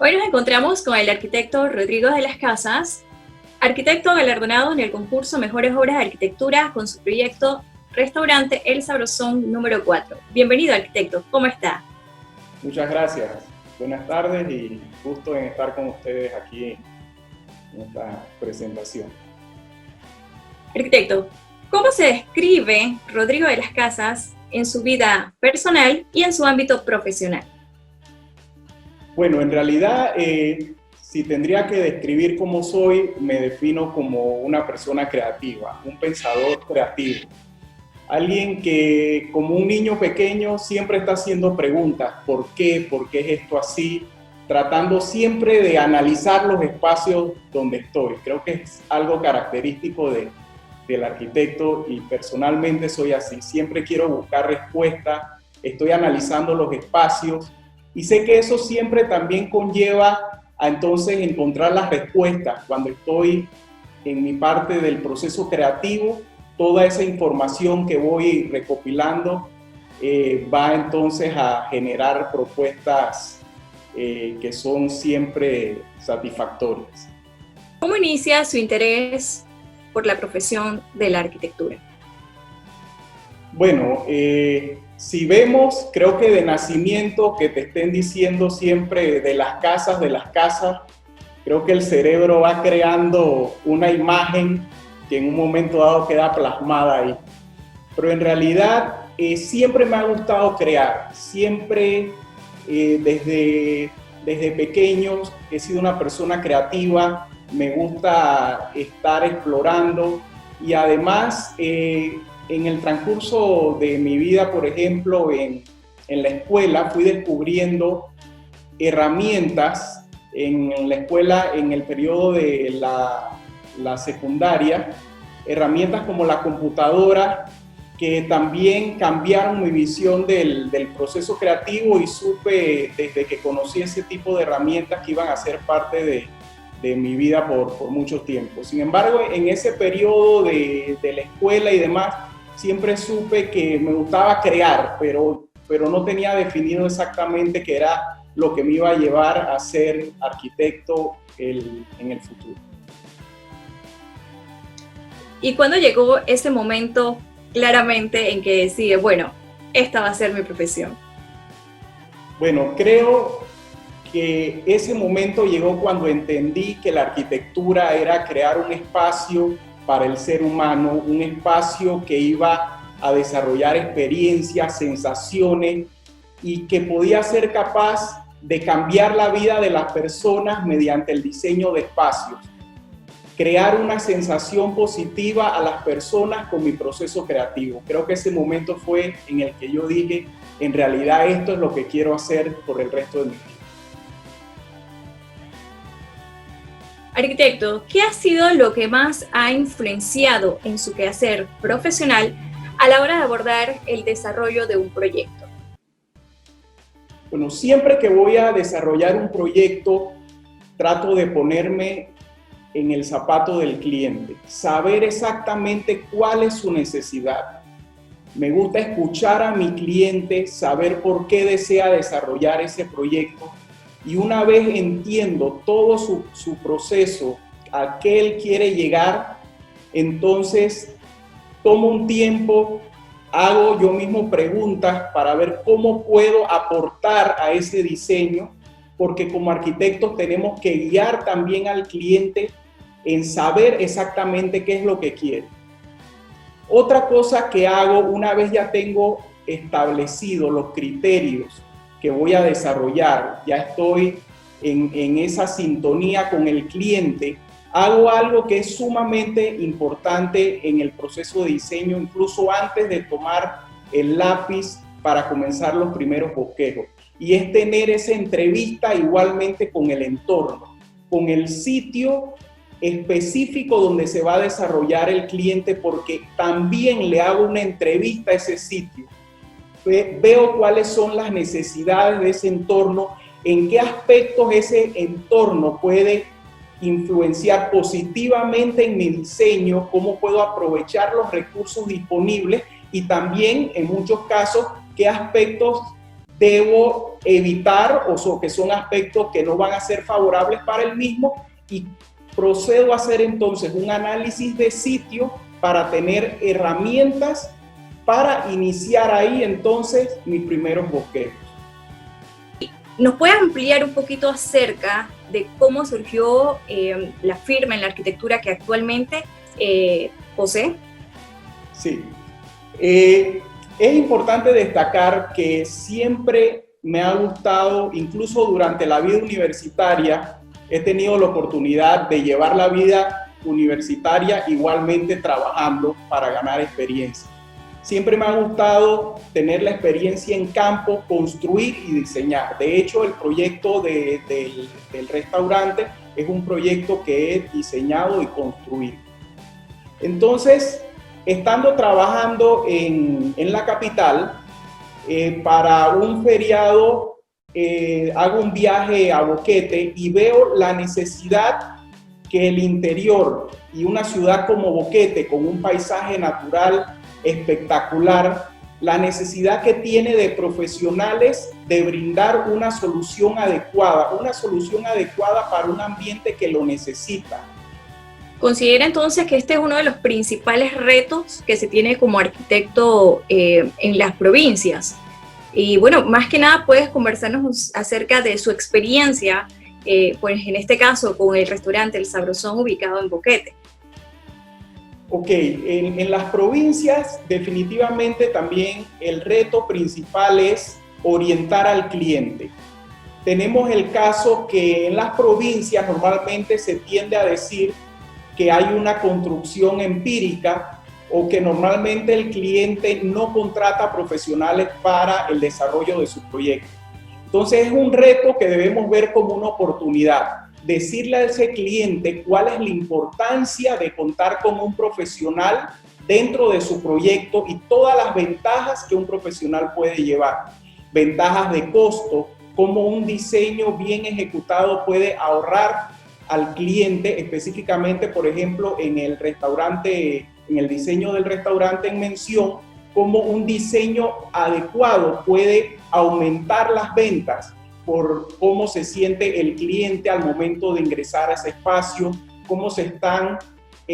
Hoy nos encontramos con el arquitecto Rodrigo de las Casas, arquitecto galardonado en el concurso Mejores Obras de Arquitectura con su proyecto Restaurante El Sabrosón número 4. Bienvenido, arquitecto, ¿cómo está? Muchas gracias, buenas tardes y gusto en estar con ustedes aquí en esta presentación. Arquitecto, ¿cómo se describe Rodrigo de las Casas en su vida personal y en su ámbito profesional? Bueno, en realidad, si tendría que describir cómo soy, me defino como una persona creativa, un pensador creativo. Alguien que, como un niño pequeño, siempre está haciendo preguntas. ¿Por qué? ¿Por qué es esto así? Tratando siempre de analizar los espacios donde estoy. Creo que es algo característico del arquitecto y personalmente soy así. Siempre quiero buscar respuestas, estoy analizando los espacios y sé que eso siempre también conlleva a entonces encontrar las respuestas. Cuando estoy en mi parte del proceso creativo, toda esa información que voy recopilando va entonces a generar propuestas que son siempre satisfactorias. ¿Cómo inicia su interés por la profesión de la arquitectura? Bueno, si vemos, creo que de nacimiento, que te estén diciendo siempre de las casas, creo que el cerebro va creando una imagen que en un momento dado queda plasmada ahí. Pero en realidad siempre me ha gustado crear, siempre desde pequeño he sido una persona creativa, me gusta estar explorando y además en el transcurso de mi vida, por ejemplo, en la escuela fui descubriendo herramientas en la escuela, en el periodo de la secundaria, herramientas como la computadora que también cambiaron mi visión del proceso creativo y supe desde que conocí ese tipo de herramientas que iban a ser parte de mi vida por mucho tiempo. Sin embargo, en ese periodo de la escuela y demás, siempre supe que me gustaba crear, pero no tenía definido exactamente qué era lo que me iba a llevar a ser arquitecto en el futuro. ¿Y cuándo llegó ese momento claramente en que decide, bueno, esta va a ser mi profesión? Bueno, creo que ese momento llegó cuando entendí que la arquitectura era crear un espacio para el ser humano, un espacio que iba a desarrollar experiencias, sensaciones y que podía ser capaz de cambiar la vida de las personas mediante el diseño de espacios. Crear una sensación positiva a las personas con mi proceso creativo. Creo que ese momento fue en el que yo dije, en realidad esto es lo que quiero hacer por el resto de mi vida. Arquitecto, ¿qué ha sido lo que más ha influenciado en su quehacer profesional a la hora de abordar el desarrollo de un proyecto? Bueno, siempre que voy a desarrollar un proyecto, trato de ponerme en el zapato del cliente, saber exactamente cuál es su necesidad. Me gusta escuchar a mi cliente, saber por qué desea desarrollar ese proyecto y una vez entiendo todo su proceso a qué él quiere llegar, entonces tomo un tiempo, hago yo mismo preguntas para ver cómo puedo aportar a ese diseño, porque como arquitectos tenemos que guiar también al cliente en saber exactamente qué es lo que quiere. Otra cosa que hago una vez ya tengo establecidos los criterios que voy a desarrollar, ya estoy en esa sintonía con el cliente, hago algo que es sumamente importante en el proceso de diseño, incluso antes de tomar el lápiz para comenzar los primeros bosquejos, y es tener esa entrevista igualmente con el entorno, con el sitio específico donde se va a desarrollar el cliente, porque también le hago una entrevista a ese sitio. Veo cuáles son las necesidades de ese entorno, en qué aspectos ese entorno puede influenciar positivamente en mi diseño, cómo puedo aprovechar los recursos disponibles y también, en muchos casos, qué aspectos debo evitar o que son aspectos que no van a ser favorables para el mismo, y procedo a hacer entonces un análisis de sitio para tener herramientas para iniciar ahí entonces mis primeros bosquejos. ¿Nos puedes ampliar un poquito acerca de cómo surgió la firma en la arquitectura que actualmente posee? Sí. Es importante destacar que siempre me ha gustado, incluso durante la vida universitaria, he tenido la oportunidad de llevar la vida universitaria igualmente trabajando para ganar experiencia. Siempre me ha gustado tener la experiencia en campo, construir y diseñar. De hecho, el proyecto del restaurante es un proyecto que he diseñado y construido. Entonces, estando trabajando en la capital, para un feriado, hago un viaje a Boquete y veo la necesidad que el interior y una ciudad como Boquete, con un paisaje natural espectacular, la necesidad que tiene de profesionales de brindar una solución adecuada para un ambiente que lo necesita. ¿Considera entonces que este es uno de los principales retos que se tiene como arquitecto en las provincias? Y bueno, más que nada puedes conversarnos acerca de su experiencia, pues en este caso con el restaurante El Sabrosón ubicado en Boquete. Ok, en las provincias definitivamente también el reto principal es orientar al cliente. Tenemos el caso que en las provincias normalmente se tiende a decir que hay una construcción empírica o que normalmente el cliente no contrata profesionales para el desarrollo de su proyecto. Entonces es un reto que debemos ver como una oportunidad. Decirle a ese cliente cuál es la importancia de contar con un profesional dentro de su proyecto y todas las ventajas que un profesional puede llevar. Ventajas de costo, cómo un diseño bien ejecutado puede ahorrar al cliente, específicamente, por ejemplo, en el restaurante, en el diseño del restaurante en mención, cómo un diseño adecuado puede aumentar las ventas por cómo se siente el cliente al momento de ingresar a ese espacio, cómo se están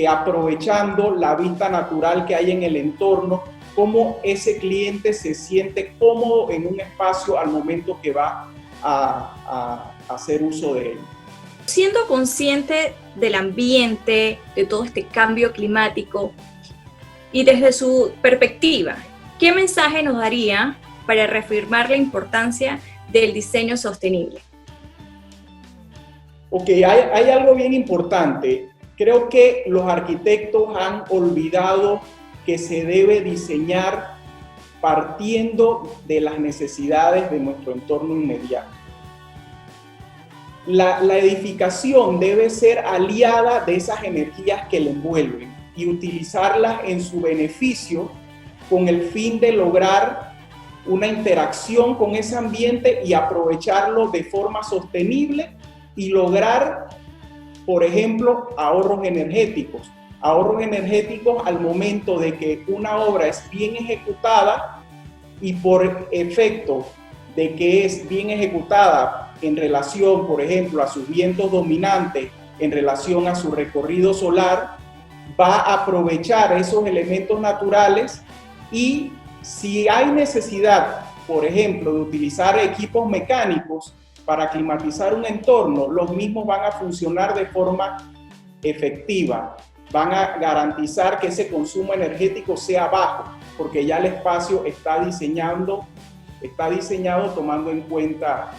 aprovechando la vista natural que hay en el entorno, cómo ese cliente se siente cómodo en un espacio al momento que va a hacer uso de él. Siendo consciente del ambiente, de todo este cambio climático y desde su perspectiva, ¿qué mensaje nos daría para reafirmar la importancia del diseño sostenible? Ok, hay algo bien importante. Creo que los arquitectos han olvidado que se debe diseñar partiendo de las necesidades de nuestro entorno inmediato. La edificación debe ser aliada de esas energías que le envuelven y utilizarlas en su beneficio con el fin de lograr una interacción con ese ambiente y aprovecharlo de forma sostenible y lograr, por ejemplo, ahorros energéticos. Ahorros energéticos al momento de que una obra es bien ejecutada y por efecto de que es bien ejecutada en relación, por ejemplo, a sus vientos dominantes, en relación a su recorrido solar, va a aprovechar esos elementos naturales. Y si hay necesidad, por ejemplo, de utilizar equipos mecánicos para climatizar un entorno, los mismos van a funcionar de forma efectiva, van a garantizar que ese consumo energético sea bajo, porque ya el espacio está diseñado tomando en cuenta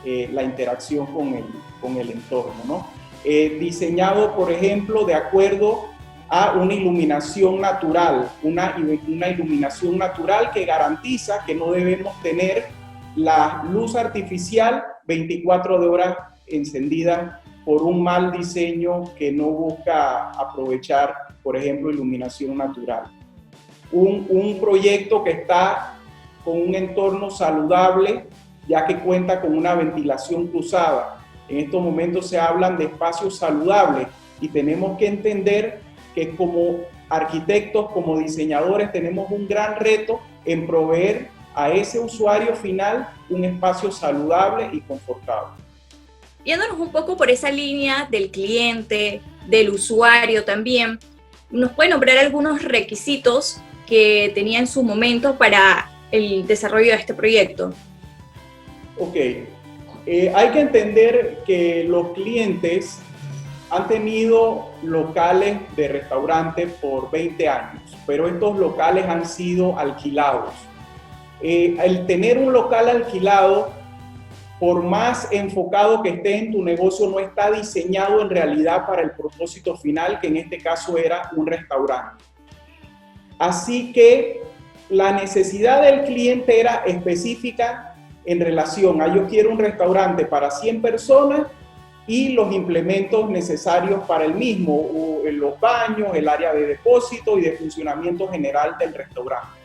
la interacción con el entorno, ¿no? Diseñado, por ejemplo, de acuerdo a una iluminación natural, una iluminación natural que garantiza que no debemos tener la luz artificial 24 horas encendida por un mal diseño que no busca aprovechar, por ejemplo, iluminación natural. Un proyecto que está con un entorno saludable, ya que cuenta con una ventilación cruzada. En estos momentos se hablan de espacios saludables y tenemos que entender que como arquitectos, como diseñadores, tenemos un gran reto en proveer a ese usuario final un espacio saludable y confortable. Yéndonos un poco por esa línea del cliente, del usuario también, ¿nos puede nombrar algunos requisitos que tenía en su momento para el desarrollo de este proyecto? Ok, hay que entender que los clientes han tenido locales de restaurante por 20 años, pero estos locales han sido alquilados. El tener un local alquilado, por más enfocado que esté en tu negocio, no está diseñado en realidad para el propósito final, que en este caso era un restaurante. Así que la necesidad del cliente era específica en relación a yo quiero un restaurante para 100 personas y los implementos necesarios para el mismo, los baños, el área de depósito y de funcionamiento general del restaurante.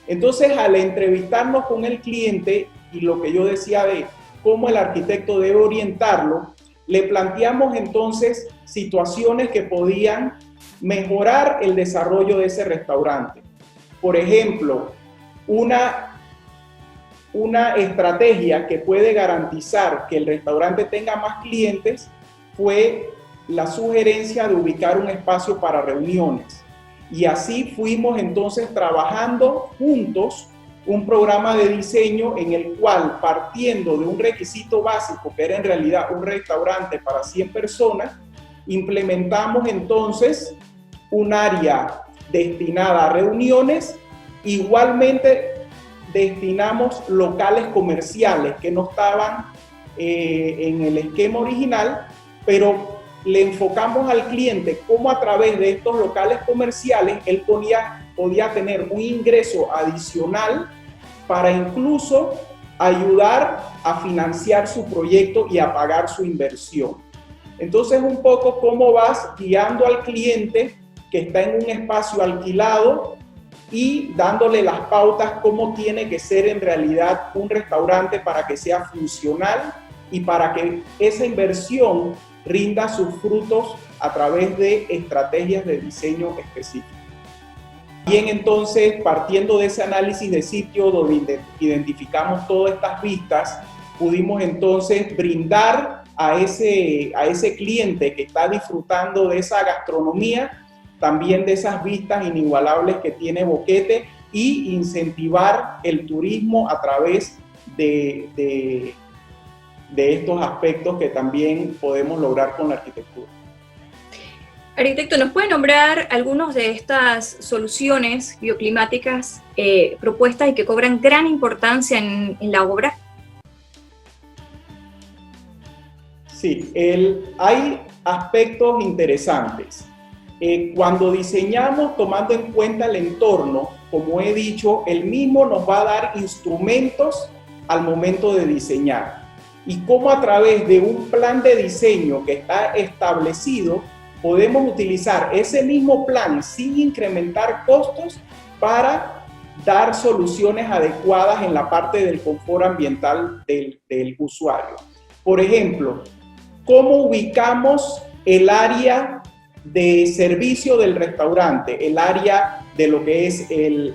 Entonces, al entrevistarnos con el cliente y lo que yo decía de cómo el arquitecto debe orientarlo, le planteamos entonces situaciones que podían mejorar el desarrollo de ese restaurante. Por ejemplo, una estrategia que puede garantizar que el restaurante tenga más clientes fue la sugerencia de ubicar un espacio para reuniones. Y así fuimos entonces trabajando juntos un programa de diseño en el cual, partiendo de un requisito básico, que era en realidad un restaurante para 100 personas, implementamos entonces un área destinada a reuniones. Igualmente destinamos locales comerciales que no estaban en el esquema original, pero le enfocamos al cliente cómo a través de estos locales comerciales él podía tener un ingreso adicional para incluso ayudar a financiar su proyecto y a pagar su inversión. Entonces, un poco cómo vas guiando al cliente que está en un espacio alquilado y dándole las pautas cómo tiene que ser en realidad un restaurante para que sea funcional y para que esa inversión rinda sus frutos a través de estrategias de diseño específicas. Bien, entonces, partiendo de ese análisis de sitio donde identificamos todas estas vistas, pudimos entonces brindar a ese cliente que está disfrutando de esa gastronomía, también de esas vistas inigualables que tiene Boquete, y incentivar el turismo a través de estos aspectos que también podemos lograr con la arquitectura. Arquitecto, ¿nos puede nombrar algunas de estas soluciones bioclimáticas propuestas y que cobran gran importancia en la obra? Sí, hay aspectos interesantes. Cuando diseñamos tomando en cuenta el entorno, como he dicho, el mismo nos va a dar instrumentos al momento de diseñar. Y cómo a través de un plan de diseño que está establecido, podemos utilizar ese mismo plan sin incrementar costos para dar soluciones adecuadas en la parte del confort ambiental del usuario. Por ejemplo, ¿cómo ubicamos el área de servicio del restaurante? El área de lo que es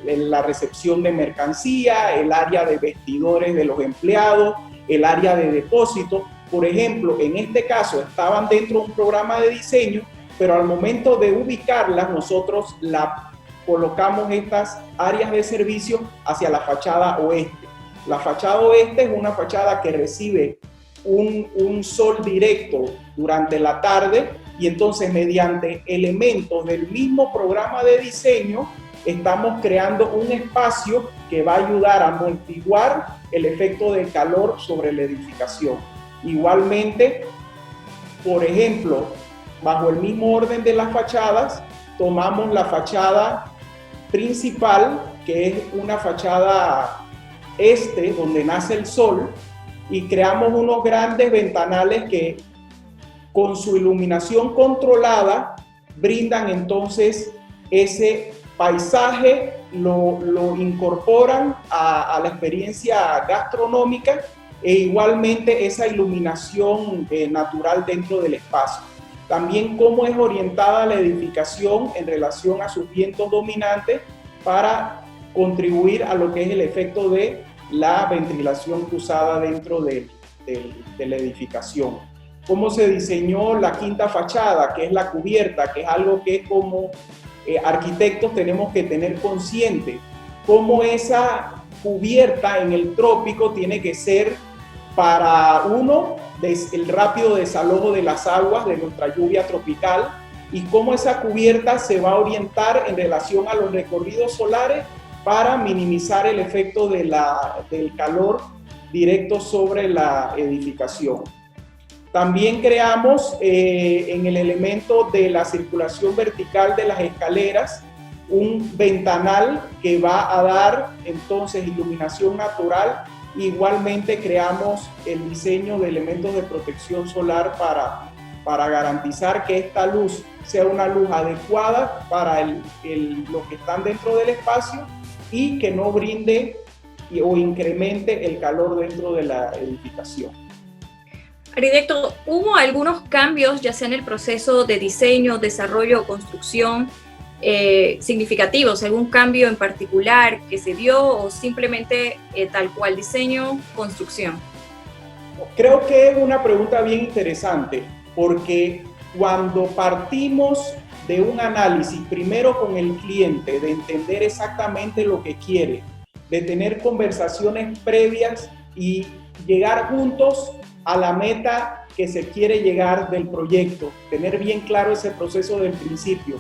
la recepción de mercancía, el área de vestidores de los empleados, el área de depósito. Por ejemplo, en este caso estaban dentro de un programa de diseño, pero al momento de ubicarlas, nosotros colocamos estas áreas de servicio hacia la fachada oeste. La fachada oeste es una fachada que recibe un sol directo durante la tarde, y entonces mediante elementos del mismo programa de diseño estamos creando un espacio que va a ayudar a amortiguar el efecto de calor sobre la edificación. Igualmente, por ejemplo, bajo el mismo orden de las fachadas, tomamos la fachada principal, que es una fachada este, donde nace el sol, y creamos unos grandes ventanales que con su iluminación controlada brindan entonces ese paisaje, lo incorporan a la experiencia gastronómica, e igualmente esa iluminación natural dentro del espacio. También cómo es orientada la edificación en relación a sus vientos dominantes para contribuir a lo que es el efecto de la ventilación cruzada dentro de la edificación. Cómo se diseñó la quinta fachada, que es la cubierta, que es algo que como arquitectos tenemos que tener consciente, cómo esa cubierta en el trópico tiene que ser para el rápido desalojo de las aguas de nuestra lluvia tropical, y cómo esa cubierta se va a orientar en relación a los recorridos solares para minimizar el efecto del calor directo sobre la edificación. También creamos en el elemento de la circulación vertical de las escaleras un ventanal que va a dar entonces iluminación natural. Igualmente creamos el diseño de elementos de protección solar para garantizar que esta luz sea una luz adecuada para los que están dentro del espacio y que no brinde o incremente el calor dentro de la edificación. Arquitecto, ¿hubo algunos cambios, ya sea en el proceso de diseño, desarrollo o construcción, significativos? ¿Algún cambio en particular que se dio o simplemente tal cual diseño, construcción? Creo que es una pregunta bien interesante, porque cuando partimos de un análisis, primero con el cliente, de entender exactamente lo que quiere, de tener conversaciones previas y llegar juntos a la meta que se quiere llegar del proyecto, tener bien claro ese proceso del principio.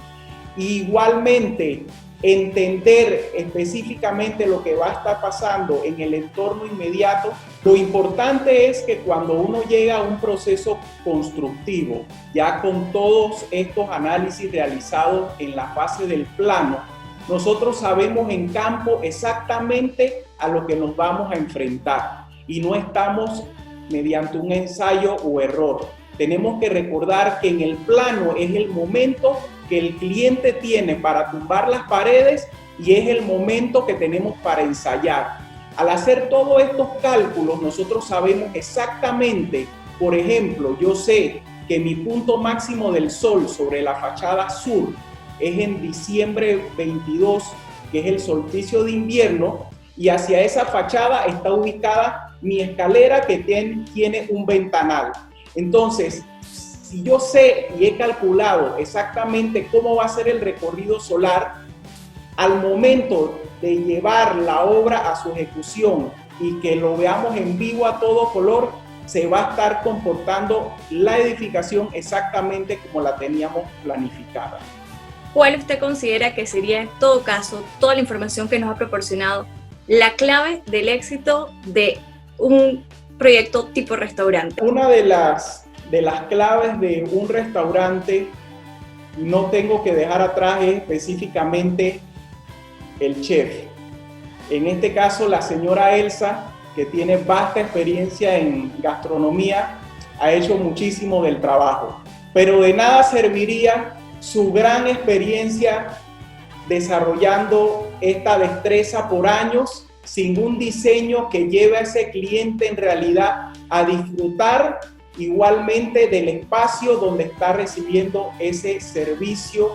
Igualmente, entender específicamente lo que va a estar pasando en el entorno inmediato. Lo importante es que cuando uno llega a un proceso constructivo, ya con todos estos análisis realizados en la fase del plano, nosotros sabemos en campo exactamente a lo que nos vamos a enfrentar y no estamos mediante un ensayo o error. Tenemos que recordar que en el plano es el momento que el cliente tiene para tumbar las paredes y es el momento que tenemos para ensayar. Al hacer todos estos cálculos, nosotros sabemos exactamente, por ejemplo, yo sé que mi punto máximo del sol sobre la fachada sur es en diciembre 22, que es el solsticio de invierno, y hacia esa fachada está ubicada mi escalera que tiene un ventanal. Entonces, si yo sé y he calculado exactamente cómo va a ser el recorrido solar, al momento de llevar la obra a su ejecución y que lo veamos en vivo a todo color, se va a estar comportando la edificación exactamente como la teníamos planificada. ¿Cuál usted considera que sería, en todo caso, toda la información que nos ha proporcionado, la clave del éxito de un proyecto tipo restaurante? Una de las claves de un restaurante, no tengo que dejar atrás, es específicamente el chef. En este caso, la señora Elsa, que tiene vasta experiencia en gastronomía, ha hecho muchísimo del trabajo. Pero de nada serviría su gran experiencia desarrollando esta destreza por años sin un diseño que lleve a ese cliente en realidad a disfrutar igualmente del espacio donde está recibiendo ese servicio,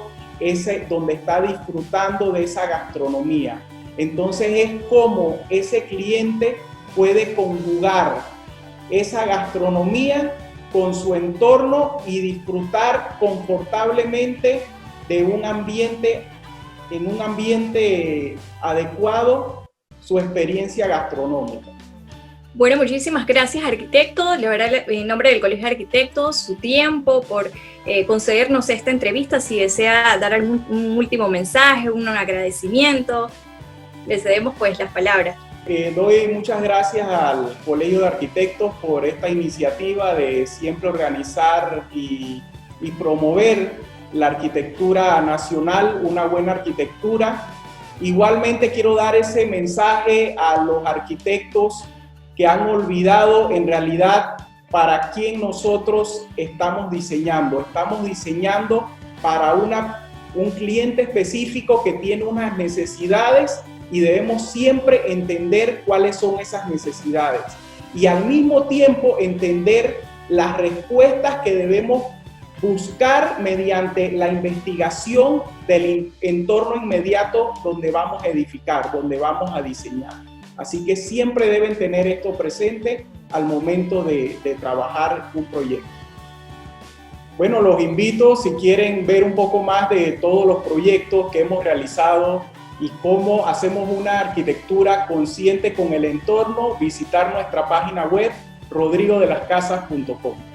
donde está disfrutando de esa gastronomía. Entonces es como ese cliente puede conjugar esa gastronomía con su entorno y disfrutar confortablemente de un ambiente, en un ambiente adecuado, su experiencia gastronómica. Bueno, muchísimas gracias, arquitecto. Le daré en nombre del Colegio de Arquitectos su tiempo por concedernos esta entrevista. Si desea dar un último mensaje, un agradecimiento, le cedemos pues las palabras. Doy muchas gracias al Colegio de Arquitectos por esta iniciativa de siempre organizar y promover la arquitectura nacional, una buena arquitectura. Igualmente quiero dar ese mensaje a los arquitectos que han olvidado en realidad para quién nosotros estamos diseñando. Estamos diseñando para un cliente específico que tiene unas necesidades y debemos siempre entender cuáles son esas necesidades y al mismo tiempo entender las respuestas que debemos buscar mediante la investigación del entorno inmediato donde vamos a edificar, donde vamos a diseñar. Así que siempre deben tener esto presente al momento de trabajar un proyecto. Bueno, los invito, si quieren ver un poco más de todos los proyectos que hemos realizado y cómo hacemos una arquitectura consciente con el entorno, visitar nuestra página web rodrigodelascasas.com.